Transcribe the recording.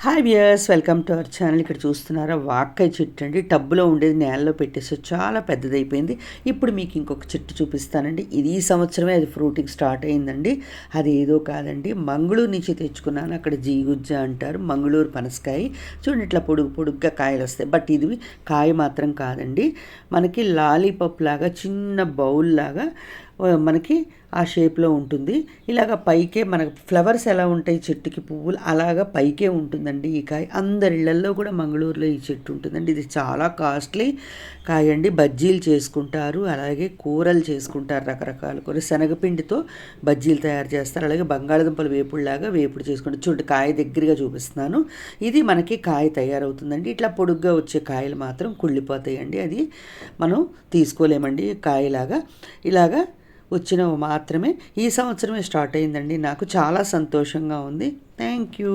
Hi viewers, welcome to our channel. ఇక్కడ చూస్తున్నారా, వాక్కాయ చెట్టు అండి. టబ్బులో ఉండేది నేలలో పెట్టేసి చాలా పెద్దదైపోయింది. ఇప్పుడు మీకు ఇంకొక చెట్టు చూపిస్తానండి. ఇది ఈ సంవత్సరమే అది ఫ్రూటింగ్ స్టార్ట్ అయిందండి. అది ఏదో కాదండి, మంగళూరు నుంచి తెచ్చుకున్నాను. అక్కడ జీగుజ్జ అంటారు, మంగళూరు పనసకాయ. చూడండి, ఇట్లా పొడుగ్గా కాయలు వస్తాయి. బట్ ఇది కాయ మాత్రం కాదండి, మనకి లాలీపాప్ లాగా చిన్న బౌల్ లాగా మనకి ఆ షేప్లో ఉంటుంది. ఇలాగ పైకే మనకు ఫ్లవర్స్ ఎలా ఉంటాయి చెట్టుకి, పువ్వులు అలాగా పైకే ఉంటుందండి ఈ కాయ. అందరి ఇళ్లల్లో కూడా మంగళూరులో ఈ చెట్టు ఉంటుందండి. ఇది చాలా కాస్ట్లీ కాయ అండి. బజ్జీలు చేసుకుంటారు, అలాగే కూరలు చేసుకుంటారు. రకరకాల కూర, శనగపిండితో బజ్జీలు తయారు చేస్తారు. అలాగే బంగాళదుంపలు వేపుడులాగా వేపుడు చేసుకుంటారు. చూడండి, కాయ దగ్గరగా చూపిస్తున్నాను. ఇది మనకి కాయ తయారవుతుందండి. ఇట్లా పొడుగ్గా వచ్చే కాయలు మాత్రం కుళ్ళిపోతాయండి, అది మనం తీసుకోలేమండి. కాయలాగా ఇలాగా వచ్చినవి మాత్రమే. ఈ సంవత్సరమే స్టార్ట్ అయిందండి. నాకు చాలా సంతోషంగా ఉంది. Thank you.